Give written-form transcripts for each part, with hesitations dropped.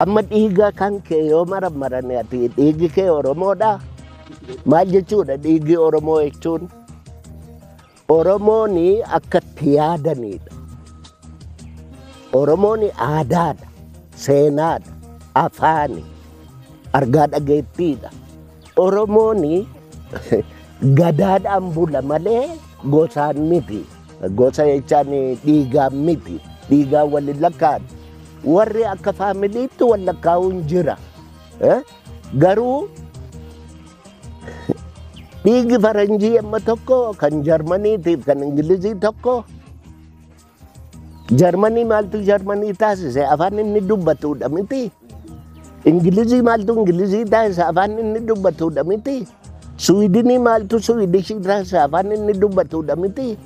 Amma dhiiga kan kee yoo marammarame ati dhiigi kee Oromoodha. Maal jechuudha dhiigi Oromoo jechuun? Oromooni akkatti yaadanidha. Oromooni aadaadha, seenaadha, afaani, argaa dhageettiidha. Oromooni gadaadhaan bula malee gosaan miti. Gosa jechaan dhiigaan miti. Dhiigaan waliin lakkaa'an. Warri akka faamiliitti wal lakkaa'uun jira. Garuu dhiigi faranjii amma tokko kan Jarmaniitiif kan Ingilizii tokko. Jarmanii maaltu Jarmanii taasise afaan inni dubbatudha miti. Ingilizii maaltu Ingilizii taasise afaan inni dubbatudha miti. Suwiidinii maaltu Suwiidishii taasise afaan inni dubbatudha miti.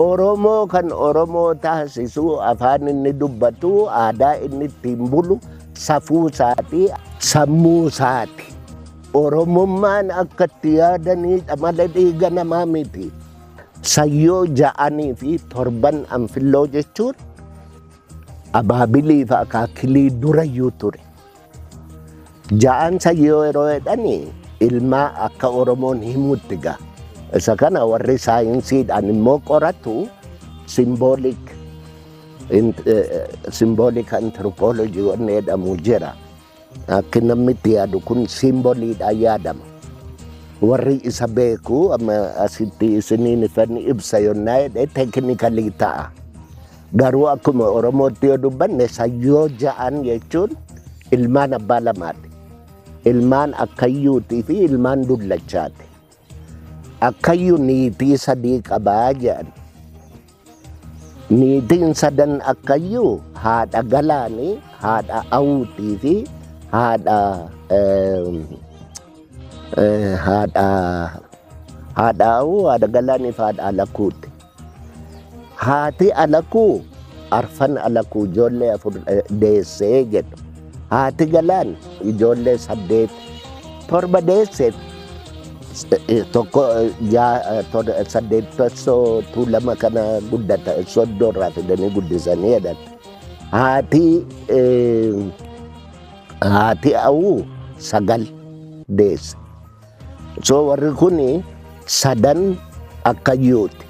Oromoo kan Oromoo taasisu afaan inni dubbatu, aadaa inni ittiin bulu, safuu isaati, sammuu isaati. Oromummaan akka itti yaadanidha malee dhiiga namaa miti. Sayyoo ja'anii fi torban anfilloo jechuun abaabilii fi akaakilii durayyuu ture. Ja'an sayyoo yeroo jedhani ilmaa akka Oromoon himutti ga'a. Isa kana warri saayinsiidhaan immoo qoratu symbolic anthropology wanni jedhamu jira. Akka namni itti yaadu kun simboliidhaan yaadama. Warri isa beeku amma asitti isiniin ifan ibsa yonnaa jedhe teeknikalii ta'a. Garuu akkuma Oromootti yoo dubbanne sayyoo ja'an jechuun ilmaan abbaa lamaati. Ilmaan akkayyuutii fi ilmaan dullachaati. Akkayyu niitii sadii qabaa jedhan. Niitiin sadan akkayyu haadha galaanii, haadha awuutii fi haadha awuu, haadha galaanii fi haadha alakuuti. Haati alakuu arfan alakuu ijoollee afur deessee jedhu. Haati galaan ijoollee 8 torba deessee tokko 8 tuulama kana guddata soddoorraa fidanii guddisanii jedhan. Haati awuu 9 deesse. So warri kuni sadan akkayyuuti.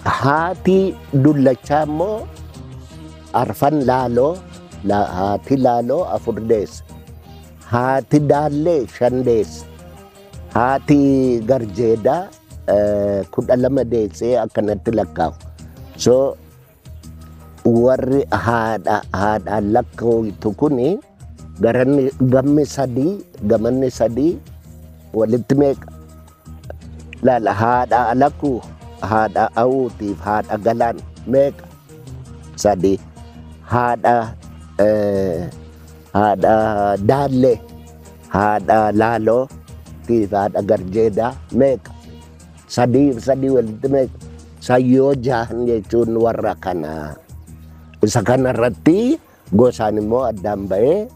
Haati dullachaa immoo arfan laaloo, haati laaloo 4 deesse. Haati daallee 5 deesse. Haati garjeedaa 12 deessee akkanatti lakkaa'u. So warri haadhaan lakkaa'u kuni gamanni sadii walitti meeqa? Laala haadha alakuu, haadha awuutiif haadha galaan meeqa? 3. Haadha daallee, haadha laaloo tiif haadha garjeedaa meeqa? 3 walitti meeqa? Sayyoo ja'an jechuun warra kana. Isa kanarratti gosaan immoo addaan ba'ee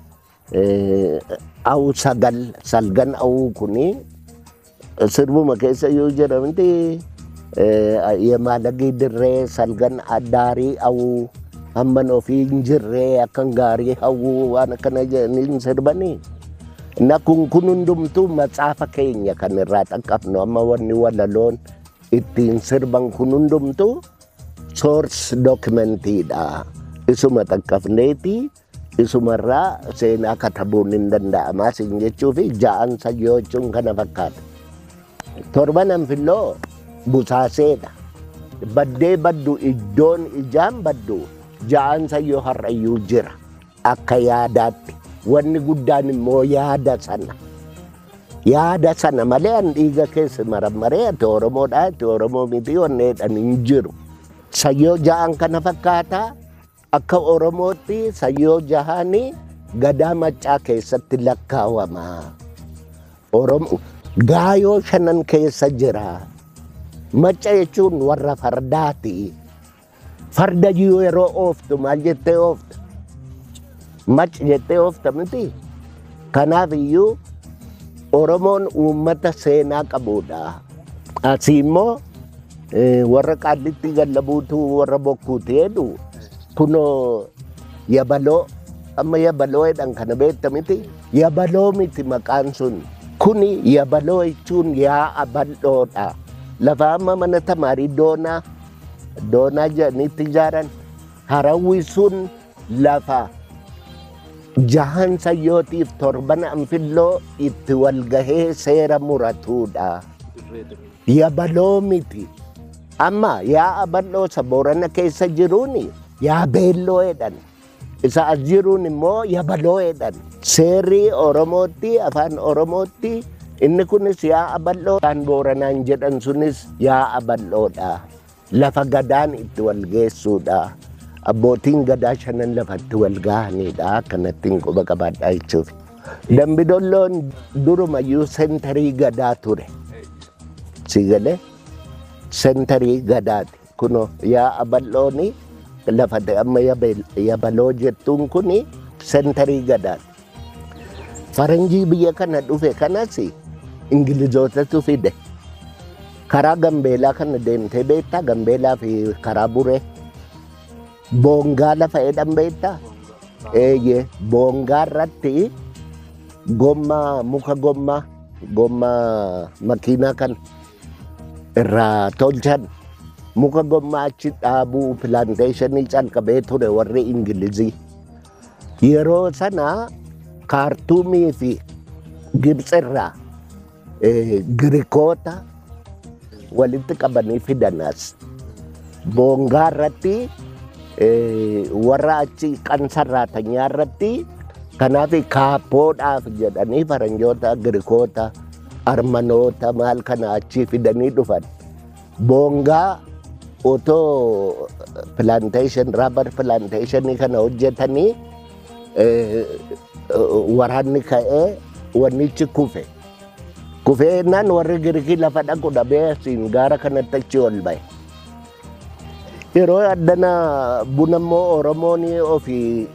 awuu 9 salgan awuu kuni sirbuma keessa yoo jedhamti yemaalagii dirree salgan addaarii awuu hamman ofii hin jirree akkan gaarii hawwuu waan akkana jedhanii sirbanii. Na kun hundumtuu matsaafa keenya kan irraa xaqqafnu amma wanni walaloon ittiin sirban kun hundumtuu source documentiidha. Isuma xaqqafneeti isumarraa seenaa katabuun hin danda'amaa sin jechuu fi ja'an sayyoo jechuun kana fakkaata. Torban anfilloo busaaseedha. Baddee baddu iddoon ijaan baddu ja'an sayyoo har'ayyuu jira akka yaadaatti. Wanni guddaan immoo yaada sana. Yaada sana malee an dhiiga keessa marammaree ati Oromoodha ati Oromoo miti wanni jedhan hin jiru. Sayyoo ja'an kana fakkaataa. Akka Oromootti sayyoo ja'anii gadaa maccaa keessatti lakkaawama. Gaayoo 5 keessa jira. Macca jechuun warra fardaati. Farda yeroo ooftu maal jettee oofta? Mac jettee oofta miti. Kanaaf iyyuu Oromoon uummata seenaa qabudha. Asii immoo warra Qaallitti Gallabuutu warra Bokkuuti jedhu kunoo yabaloo amma yabaloodhaan kana beekta miti. Yabaloo miti maqaan sun. Kuni yabaloo jechuun yaa'a bal'oodha. Lafa amma mana tamaarii doonaa jedhanitti ijaaran. Harawwi sun lafa jahan sayyootiif torban anfilloo itti walgahee seera muratudha. Yabaloo miti. Amma yaa'a bal'oo isa Boorana keessa jiruuni yaa beelloo jedhan. Isa as jiruun immoo yabaloo jedhan. Seerri Oromootti afaan Oromootti inni kunis yaa'a bal'oo kan Booranaan jedhan sunis yaa'a bal'oodha. Lafa gadaan itti wal geessuudha. Abbootiin gadaa shanan lafatti wal gahanidha. Kanattiin quba qabaadhaa jechuuf. Dambidolloon durumayyuu sentarii gadaa ture. Sigalee sentarii gadaati. Kuno yaa'a bal'ooni lafate amma yabaloo jettuun kuni sentarii gadaati. Faranjii biyya kana dhufe kanas Ingilizootatu fide. Karaa Gambeelaa kana deemtee beektaa? Gambeelaa fi karaa Buree. Boongaa lafa jedhan beektaa? Eeyyee boongaa irratti muka gommaa makiinaa kan irraa tolchan muka gommaa achi dhaabuu pilaanteeshinii calqabee ture warri Ingilizii. Yeroo sana Kaartuumii fi Gibxirraa Girikoota walitti qabanii fidanas. Boongaa irratti warra achi qansarraatanyaa irratti kanaaf kaappoodhaaf jedhanii faranjoota Girikoota Armanoota maal kana achi fidanii dhufan. Boongaa otoo rubber plantation kana hojjetanii waraanni ka'ee wannichi kufe. Kufee jennaan warri Girikii lafa dhaqu dhabee asiin gaara kanatti achi ol ba'e. Yeroo addana buna immoo Oromoon ofii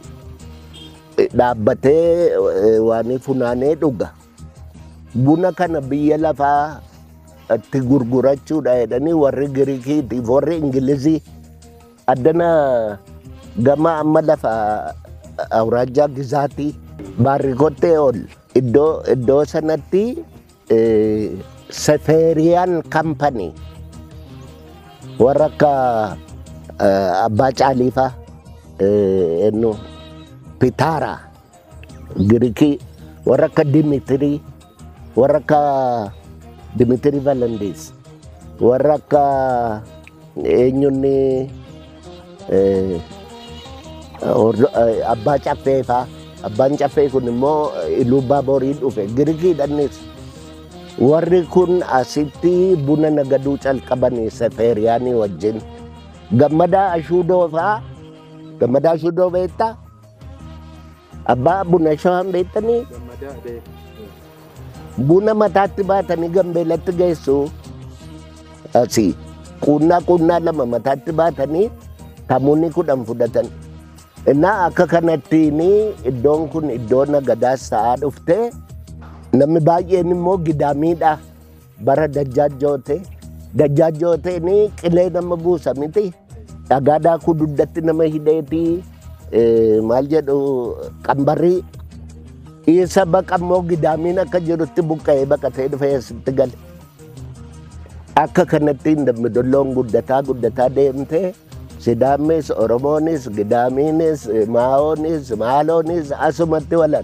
dhaabbatee waan funaanee dhuga. Buna kana biyya lafaa itti gurgurachuudha jedhanii warri Girikiitiif warri Ingilizii addana gama amma lafa awraajjaa gizaatii baarrikottee ol iddoo sanatti Seferian Company warra akka Abbaa Caaliifaa Pitaara Girikii warra akka Dimitirii warra akka Dimitri Valandis warra akka eenyunni Abbaa Caffeefaa. Abbaan Caffee kun immoo Iluu Baaborii dhufe Girikiidhanis. Warri kun asitti buna nagaduu calqabanii Seferiyaanii wajjin. Gammadaa Ashuudoo fa'aa. Gammadaa Ashuudoo beektaa? Abbaa buna shawaan beektanii? Buna mataatti baatanii Gambeelatti geessu. Asii qunnaa lama mataatti baatanii tamuunni 10 fudhatan. Innaa akka kanattiin iddoon kun iddoo nagadaas ta'aa dhufte. Namni baay'een immoo gidaamiidha. Bara Dajjaajjooteen qilee nama buusa miti. Dhagaadhaa kududdatti nama hidheetii maal jedhu qambarrii. Isa baqa immoo gidaamiin akka jirutti buqqa'ee baqatee dhufee asitti gale. Akka kanattiin Dambidolloon guddataa deemte. Sidaamis, Oromoonis, Gidaamiinis, Maa'oonis, Maaloonis asumatti walan.